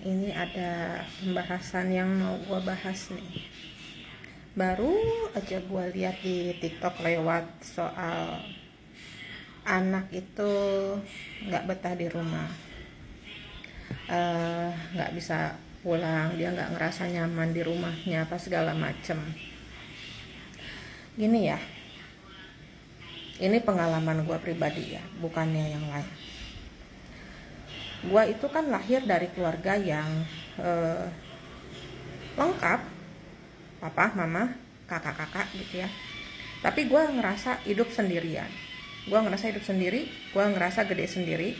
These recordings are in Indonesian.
Ini ada pembahasan yang mau gue bahas nih. Baru aja gue lihat di TikTok lewat soal anak itu nggak betah di rumah, nggak bisa pulang, dia nggak ngerasa nyaman di rumahnya, apa segala macem. Gini ya, ini pengalaman gue pribadi ya, bukannya yang lain. Gue itu kan lahir dari keluarga yang lengkap, papa, mama, kakak-kakak gitu ya. Tapi gue ngerasa hidup sendirian. Gue ngerasa hidup sendiri, gue ngerasa gede sendiri.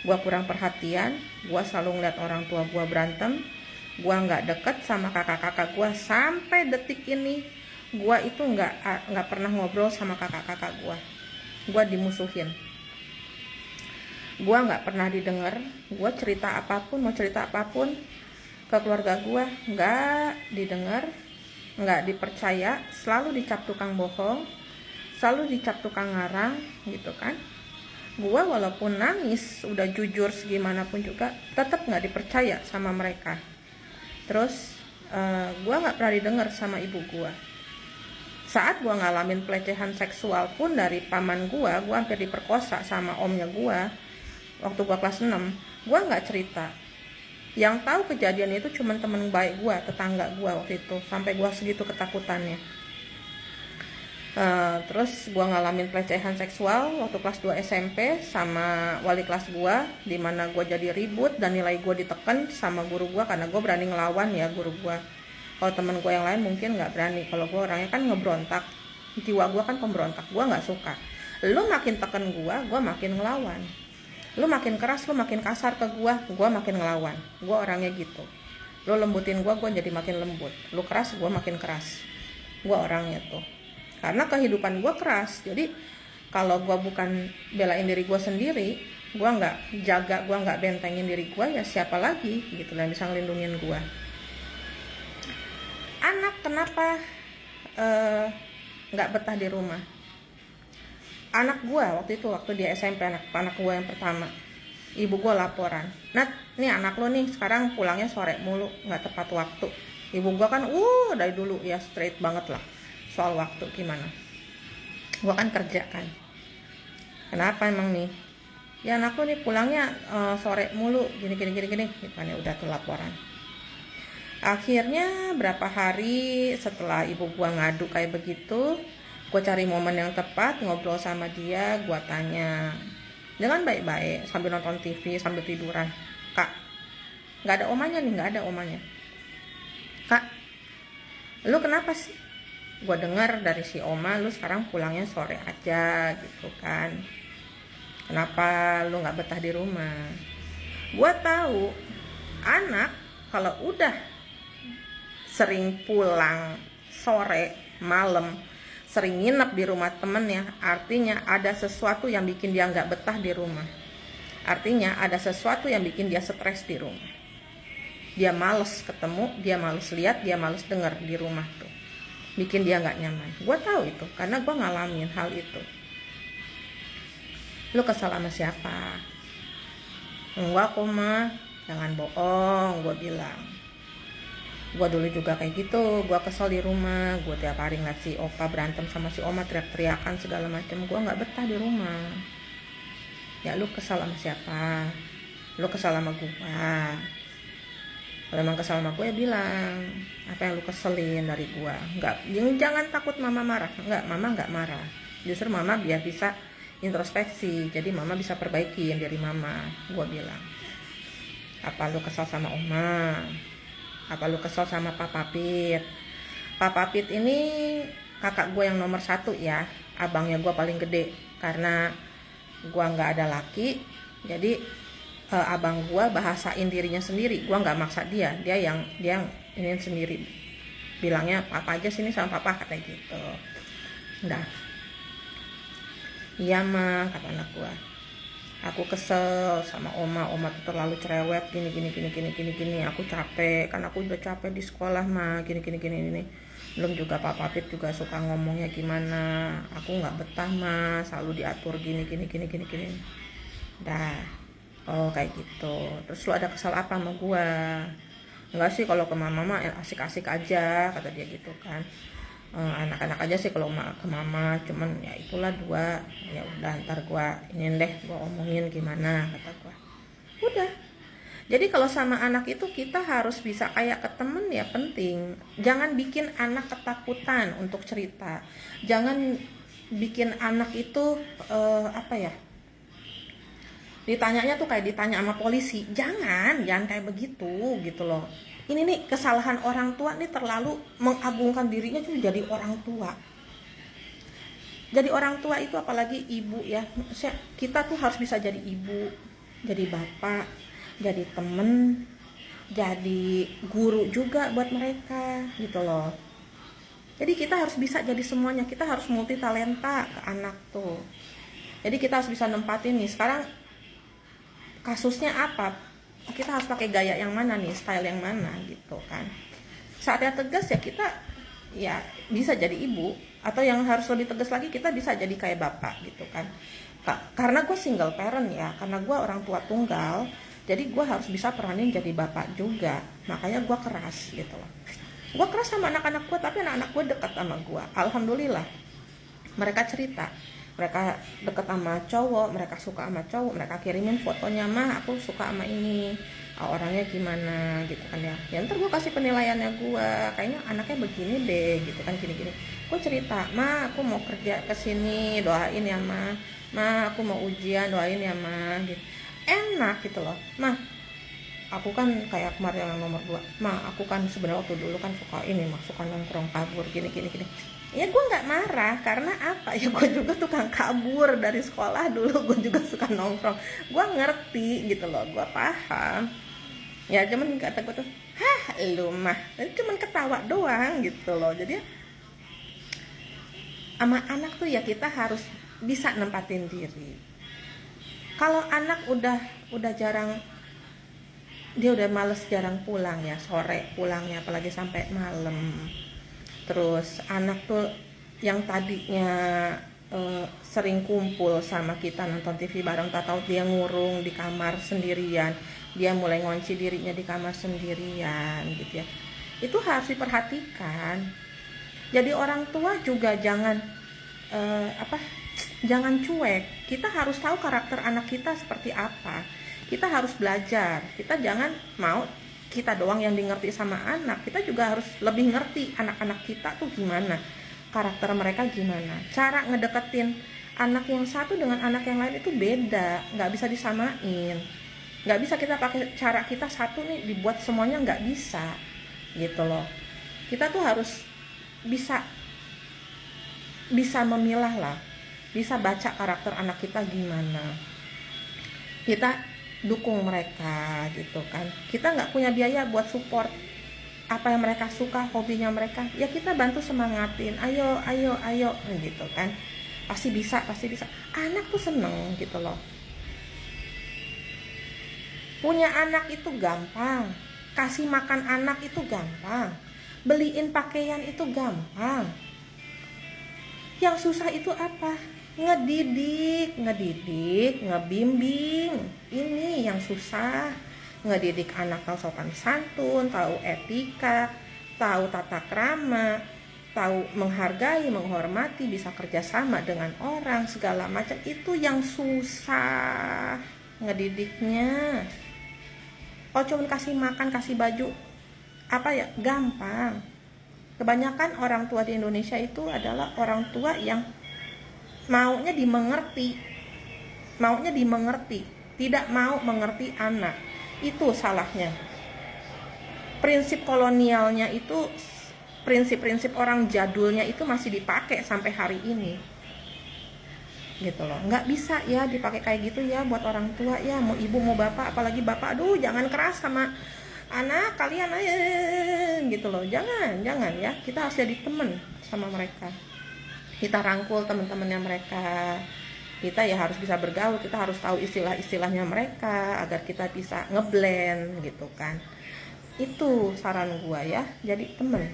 Gue kurang perhatian, gue selalu ngeliat orang tua gue berantem. Gue nggak deket sama kakak-kakak gue sampai detik ini. Gue itu nggak pernah ngobrol sama kakak-kakak gue. Gue dimusuhin. Gue nggak pernah didengar. Gue cerita apapun, mau cerita apapun ke keluarga gue nggak didengar, nggak dipercaya, selalu dicap tukang bohong, selalu dicap tukang ngarang gitu kan. Gue walaupun nangis udah jujur segimanapun juga tetap nggak dipercaya sama mereka. Terus gue nggak pernah didengar sama ibu gue. Saat gue ngalamin pelecehan seksual pun dari paman gue hampir diperkosa sama omnya gue waktu gue kelas 6, gue nggak cerita. Yang tahu kejadian itu cuma temen baik gue, tetangga gue waktu itu, sampai gue segitu ketakutannya. Terus gue ngalamin pelecehan seksual waktu kelas 2 SMP sama wali kelas gue, dimana gue jadi ribut dan nilai gue ditekan sama guru gue karena gue berani ngelawan ya guru gue. Kalau temen gue yang lain mungkin nggak berani, kalau gue orangnya kan ngebrontak, jiwa gue kan pemberontak, gue nggak suka. Lu makin tekan gue makin ngelawan. Lu makin keras, lu makin kasar ke gue makin ngelawan. Gue orangnya gitu. Lu lembutin gue jadi makin lembut. Lu keras, gue makin keras. Gue orangnya tuh. Karena kehidupan gue keras. Jadi kalau gue bukan belain diri gue sendiri, gue nggak jaga, gue nggak bentengin diri gue, ya siapa lagi gitu yang bisa ngelindungin gue. Anak kenapa nggak betah di rumah? Anak gue waktu di SMP, anak gue yang pertama, ibu gue laporan, Nat, nih anak lo nih sekarang pulangnya sore mulu, nggak tepat waktu. Ibu gue kan dari dulu ya straight banget lah soal waktu. Gimana, gue kan kerja kan, kenapa emang nih, ya anak lo nih pulangnya sore mulu, gini gitu kan. Ya udah tuh laporan. Akhirnya berapa hari setelah ibu gue ngadu kayak begitu, gue cari momen yang tepat ngobrol sama dia. Gue tanya dengan baik-baik sambil nonton TV sambil tiduran, Kak, nggak ada omanya nih, nggak ada omanya. Kak, lu kenapa sih? Gue dengar dari si oma lu sekarang pulangnya sore aja gitu kan. Kenapa lu nggak betah di rumah? Gue tahu anak kalau udah sering pulang sore malam, sering nginep di rumah temennya, artinya ada sesuatu yang bikin dia nggak betah di rumah. Artinya ada sesuatu yang bikin dia stres di rumah. Dia males ketemu, dia males lihat, dia males denger di rumah tuh. Bikin dia nggak nyaman. Gue tahu itu karena gue ngalamin hal itu. Lu kesal sama siapa? Enggak kok mah, jangan bohong, gue bilang. Gue dulu juga kayak gitu, gue kesel di rumah, gue tiap hari ngeliat si opa berantem sama si oma, teriak-teriakan segala macam, gue nggak betah di rumah. Ya lu kesel sama siapa? Lu kesel sama gue? Kalau emang kesel sama gue ya bilang, apa yang lu keselin dari gue? Nggak, jangan takut mama marah. Nggak, mama nggak marah. Justru mama biar bisa introspeksi, jadi mama bisa perbaikin diri mama. Gue bilang, apa lu kesel sama oma? Apa lu kesel sama Papa Pit? Papa Pit ini kakak gue yang nomor 1 ya, abangnya gue paling gede. Karena gue nggak ada laki, jadi abang gue bahasain dirinya sendiri. Gue nggak maksa dia yang ini sendiri. Bilangnya papa aja sini sama papa, katanya gitu. Udah, iya mah, kata anak gue. Aku kesel sama oma tuh terlalu cerewet, gini. Aku capek, kan aku udah capek di sekolah mah, gini. Belum juga Papa Pit juga suka ngomongnya gimana. Aku nggak betah mah, selalu diatur gini. Dah, Oh kayak gitu. Terus lu ada kesal apa sama gua? Enggak sih, kalau ke mama mah asik-asik aja kata dia gitu kan. Anak-anak aja sih kalau ke mama, cuman ya itulah dua, ya udah ntar gua ini deh, gua omongin gimana kata gua. Udah. Jadi kalau sama anak itu kita harus bisa kayak ke temen ya, penting. Jangan bikin anak ketakutan untuk cerita. Jangan bikin anak itu apa ya? Ditanyanya tuh kayak ditanya sama polisi. Jangan kayak begitu gitu loh. Ini nih kesalahan orang tua nih, terlalu mengagungkan dirinya tuh jadi orang tua. Jadi orang tua itu apalagi ibu ya, maksudnya kita tuh harus bisa jadi ibu, jadi bapak, jadi temen, jadi guru juga buat mereka gitu loh. Jadi kita harus bisa jadi semuanya, kita harus multi talenta ke anak tuh. Jadi kita harus bisa nempatin nih, sekarang kasusnya apa, kita harus pakai gaya yang mana nih, style yang mana gitu kan. Saatnya tegas ya kita ya bisa jadi ibu, atau yang harus lebih tegas lagi kita bisa jadi kayak bapak gitu kan. Karena gue single parent ya, karena gue orang tua tunggal, jadi gue harus bisa peranin jadi bapak juga, makanya gue keras gitu loh. Gue keras sama anak-anak gue, tapi anak-anak gue dekat sama gue, alhamdulillah. Mereka cerita, mereka deket sama cowok, mereka suka sama cowok, mereka kirimin fotonya, mah aku suka sama ini, orangnya gimana gitu kan ya. Ya ntar gue kasih penilaiannya gue, kayaknya anaknya begini deh gitu kan, gini-gini. Gue cerita, mah aku mau kerja kesini, doain ya mah aku mau ujian, doain ya mah gitu. Enak gitu loh, mah aku kan kayak kemarin yang nomor 2, mah aku kan sebenarnya waktu dulu kan suka ini mah, suka nongkrong kabur gini. Ya gue nggak marah, karena apa ya, gue juga tukang kabur dari sekolah dulu, gue juga suka nongkrong, gue ngerti gitu loh, gue paham ya. Cuman kata gue tuh, hah lu mah cuman ketawa doang gitu loh. Jadi sama anak tuh ya kita harus bisa nempatin diri. Kalau anak udah jarang, dia udah males, jarang pulang ya, sore pulangnya apalagi sampai malam. Terus anak tuh yang tadinya sering kumpul sama kita nonton TV bareng, tak tahu dia ngurung di kamar sendirian, dia mulai ngunci dirinya di kamar sendirian gitu ya. Itu harus diperhatikan. Jadi orang tua juga jangan jangan cuek. Kita harus tahu karakter anak kita seperti apa. Kita harus belajar. Kita jangan mau kita doang yang dimengerti sama anak, kita juga harus lebih ngerti anak-anak kita tuh gimana, karakter mereka gimana. Cara ngedeketin anak yang satu dengan anak yang lain itu beda, nggak bisa disamain. Nggak bisa kita pakai cara kita satu nih dibuat semuanya, nggak bisa gitu loh. Kita tuh harus bisa memilah lah, bisa baca karakter anak kita gimana, kita dukung mereka gitu kan. Kita nggak punya biaya buat support apa yang mereka suka, hobinya mereka, ya kita bantu semangatin, ayo gitu kan. Pasti bisa. Anak tuh seneng gitu loh. Punya anak itu gampang, kasih makan anak itu gampang, beliin pakaian itu gampang. Yang susah itu apa? Ngedidik, ngebimbing. Ini yang susah. Ngedidik anak tahu sopan santun, tahu etika, tahu tata krama, tahu menghargai, menghormati, bisa kerjasama dengan orang, segala macam. Itu yang susah ngedidiknya. Kalau cuma kasih makan, kasih baju, apa ya, gampang. Kebanyakan orang tua di Indonesia itu adalah orang tua yang maunya dimengerti, tidak mau mengerti anak. Itu salahnya. Prinsip kolonialnya itu, prinsip-prinsip orang jadulnya itu masih dipakai sampai hari ini gitu loh. Nggak bisa ya dipakai kayak gitu ya buat orang tua ya, mau ibu mau bapak, apalagi bapak, aduh jangan keras sama anak kalian aja gitu loh. Jangan ya, kita harus jadi temen sama mereka, kita rangkul teman-temannya mereka. Kita ya harus bisa bergaul, kita harus tahu istilah-istilahnya mereka agar kita bisa ngeblend gitu kan. Itu saran gua ya, jadi temen.